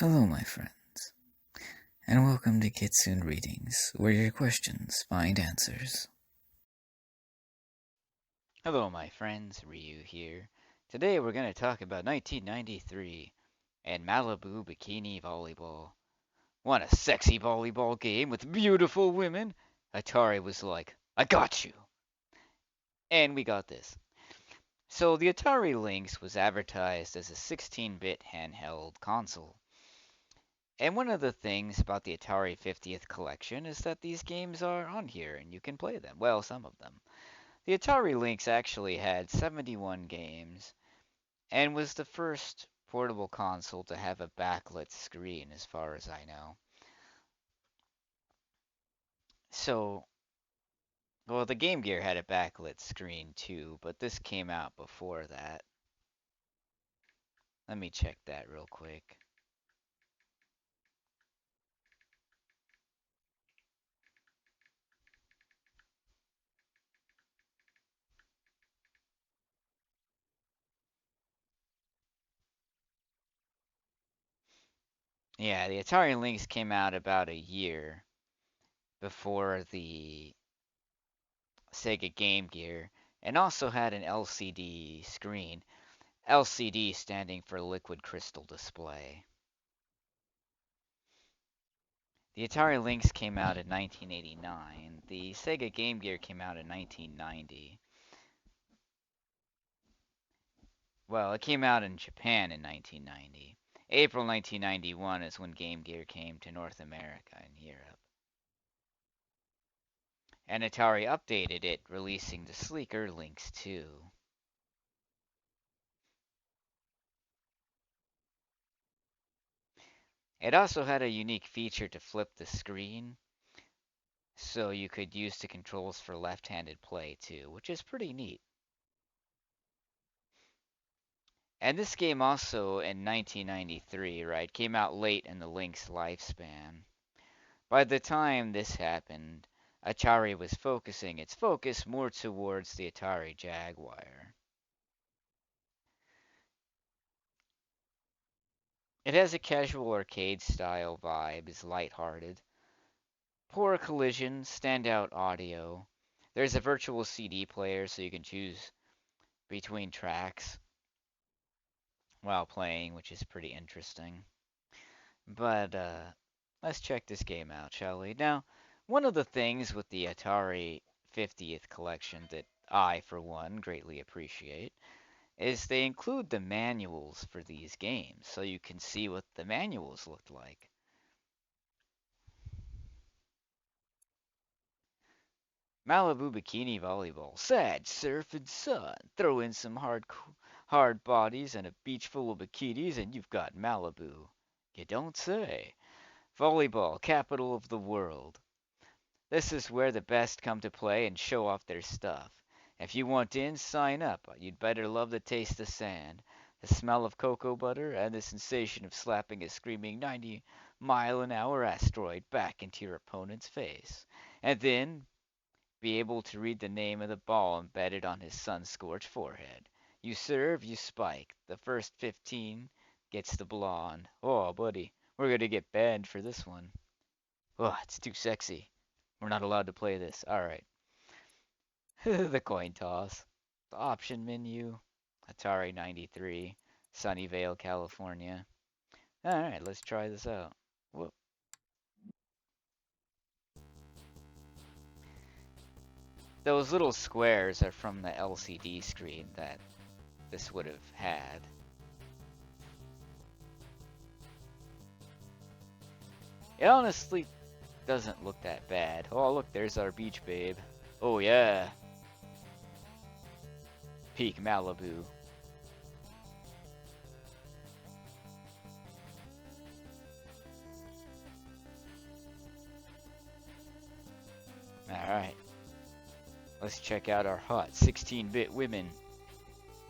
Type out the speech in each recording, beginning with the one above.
Hello, my friends, and welcome to Kitsune Readings, where your questions find answers. Hello, my friends, Ryu here. Today we're going to talk about 1993 and Malibu Bikini Volleyball. Want a sexy volleyball game with beautiful women? Atari was like, I got you. And we got this. So the Atari Lynx was advertised as a 16-bit handheld console. And one of the things about the Atari 50th collection is that these games are on here and you can play them. Well, some of them. The Atari Lynx actually had 71 games and was the first portable console to have a backlit screen, as far as I know. So, well, the Game Gear had a backlit screen too, but this came out before that. Let me check that real quick. Yeah, the Atari Lynx came out about a year before the Sega Game Gear and also had an LCD screen. LCD standing for liquid crystal display. The Atari Lynx came out in 1989. The Sega Game Gear came out in 1990. Well, it came out in Japan in 1990. April 1991 is when Game Gear came to North America and Europe. And Atari updated it, releasing the sleeker Lynx 2. It also had a unique feature to flip the screen, so you could use the controls for left-handed play too, which is pretty neat. And this game also in 1993, right, came out late in the Lynx lifespan. By the time this happened, Atari was focusing its focus more towards the Atari Jaguar. It has a casual arcade style vibe, is lighthearted. Poor collision, standout audio. There's a virtual CD player so you can choose between tracks while playing, which is pretty interesting. But let's check this game out, shall we? Now, one of the things with the Atari 50th collection that I, for one, greatly appreciate is they include the manuals for these games so you can see what the manuals looked like. Malibu Bikini Volleyball. Sad surf and sun. Throw in some hard bodies and a beach full of bikinis and you've got Malibu. You don't say. Volleyball, capital of the world. This is where the best come to play and show off their stuff. If you want in, sign up. You'd better love the taste of sand, the smell of cocoa butter, and the sensation of slapping a screaming 90-mile-an-hour asteroid back into your opponent's face. And then be able to read the name of the ball embedded on his sun-scorched forehead. You serve, you spike. The first 15 gets the blonde. Oh, buddy, we're gonna get banned for this one. Oh, it's too sexy. We're not allowed to play this. Alright. The coin toss. The option menu. Atari 93. Sunnyvale, California. Alright, let's try this out. Whoop. Those little squares are from the LCD screen that this would have had. It honestly doesn't look that bad. Oh, look, there's our beach babe. Oh, yeah. Peak Malibu. Alright. Let's check out our hot 16-bit women.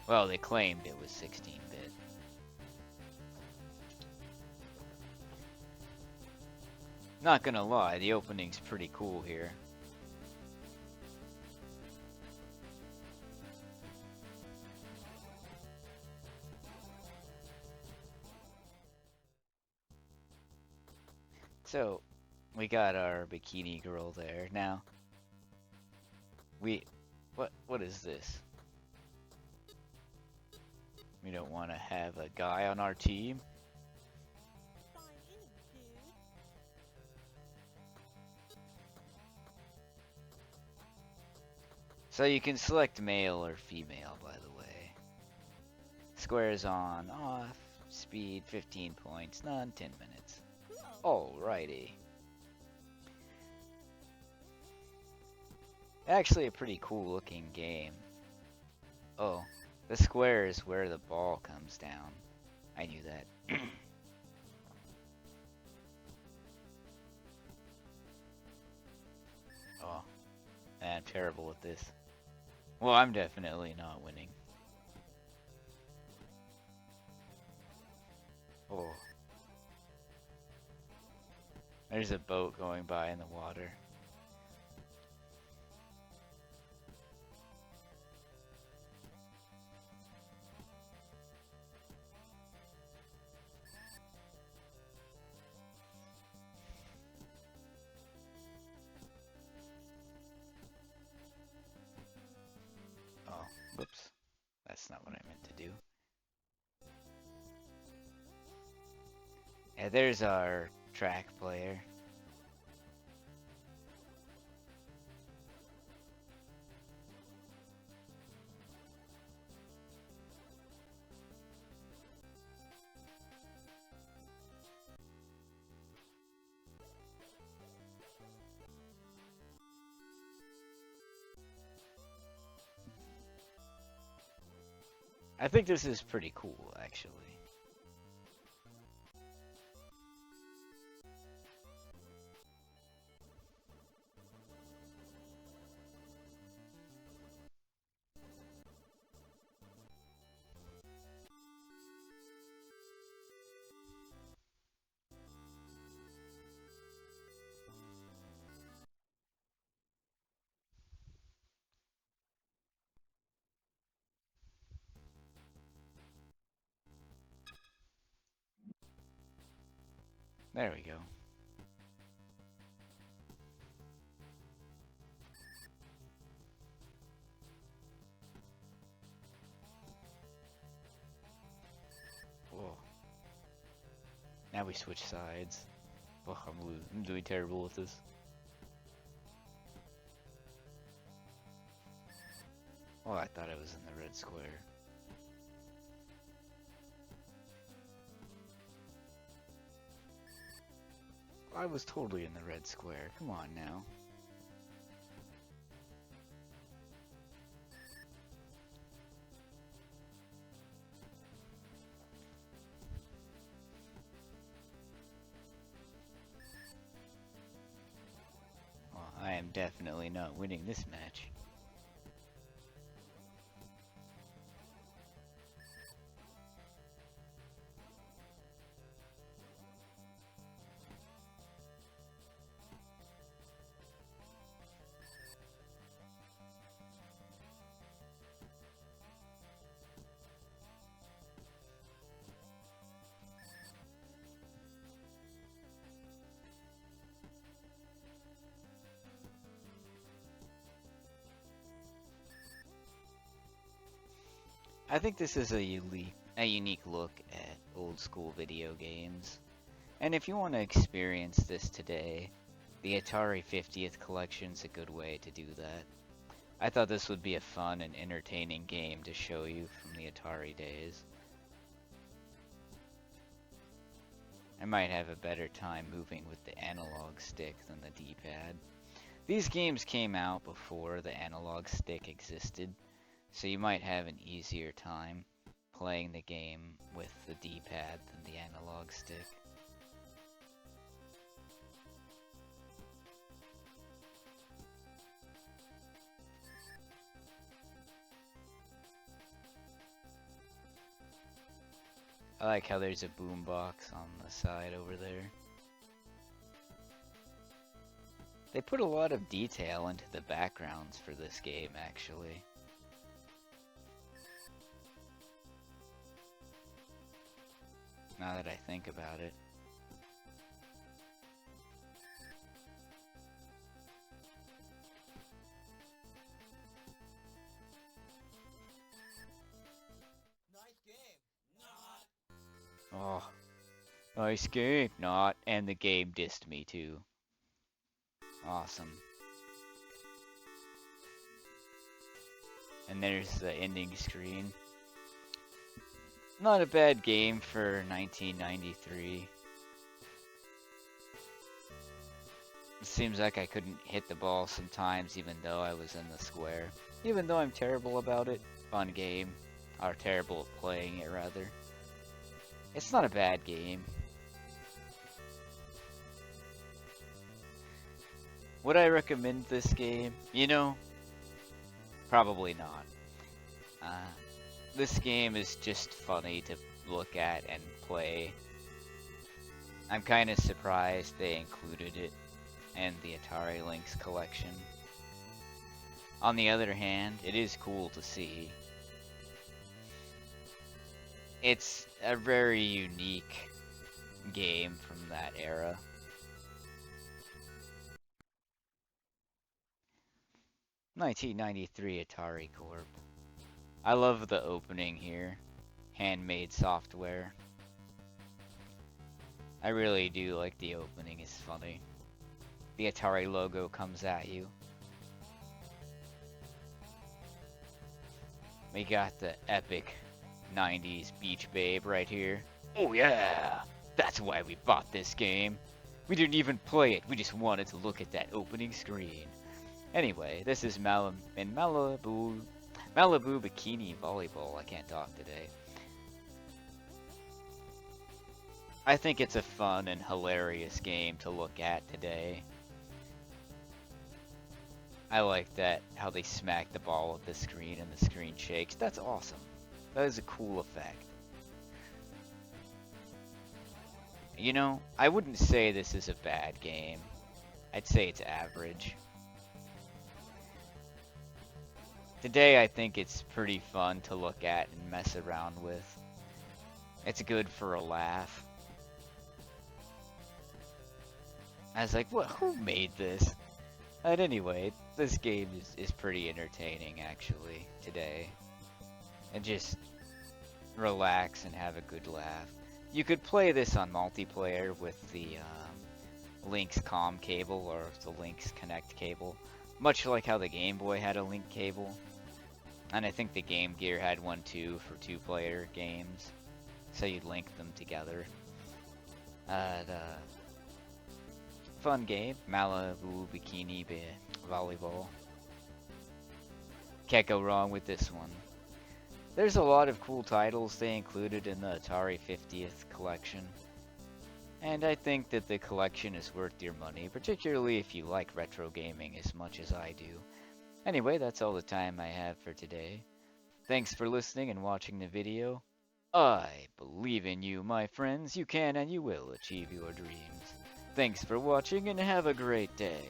Well, they claimed it was 16-bit. Not gonna lie, the opening's pretty cool here. So, we got our bikini girl there. Now, what is this? We don't want to have a guy on our team. So you can select male or female, by the way. Squares on, off, speed 15 points, none 10 minutes. Alrighty. Actually a pretty cool looking game. Oh, the square is where the ball comes down. I knew that. Oh, I'm terrible at this. Well, I'm definitely not winning. Oh. There's a boat going by in the water. Oh, whoops. That's not what I meant to do. Yeah, there's our track player. I think this is pretty cool, actually. There we go. Whoa. Now we switch sides. Oh, I'm doing terrible with this. Oh, I thought I was in the red square. I was totally in the red square. Come on now. Well, I am definitely not winning this match. I think this is a unique look at old school video games. And if you want to experience this today, the Atari 50th collection's a good way to do that. I thought this would be a fun and entertaining game to show you from the Atari days. I might have a better time moving with the analog stick than the D-pad. These games came out before the analog stick existed, so you might have an easier time playing the game with the D-pad than the analog stick. I like how there's a boombox on the side over there. They put a lot of detail into the backgrounds for this game, actually. Now that I think about it. Oh, nice game. Not, and the game dissed me too. Awesome. And there's the ending screen. Not a bad game for 1993. It seems like I couldn't hit the ball sometimes even though I was in the square. Even though I'm terrible about it. Fun game. Or terrible at playing it, rather. It's not a bad game. Would I recommend this game? You know, probably not. This game is just funny to look at and play. I'm kind of surprised they included it in the Atari Lynx collection. On the other hand, it is cool to see. It's a very unique game from that era. "1993 Atari Corp." I love the opening here. Handmade software. I really do like the opening, it's funny. The Atari logo comes at you. We got the epic 90s beach babe right here. Oh yeah! That's why we bought this game. We didn't even play it, we just wanted to look at that opening screen. Anyway, this is Malibu Bikini Volleyball. I can't talk today. I think it's a fun and hilarious game to look at today. I like that, how they smack the ball at the screen and the screen shakes. That's awesome. That is a cool effect. You know, I wouldn't say this is a bad game. I'd say it's average. Today I think it's pretty fun to look at and mess around with. It's good for a laugh. I was like, what? Who made this? But anyway, this game is pretty entertaining actually today. And just relax and have a good laugh. You could play this on multiplayer with the Lynx COM cable or the Lynx Connect cable. Much like how the Game Boy had a link cable. And I think the Game Gear had one too for 2-player games. So you'd link them together. Fun game. Malibu Bikini Volleyball. Can't go wrong with this one. There's a lot of cool titles they included in the Atari 50th collection. And I think that the collection is worth your money, particularly if you like retro gaming as much as I do. Anyway, that's all the time I have for today. Thanks for listening and watching the video. I believe in you, my friends. You can and you will achieve your dreams. Thanks for watching and have a great day.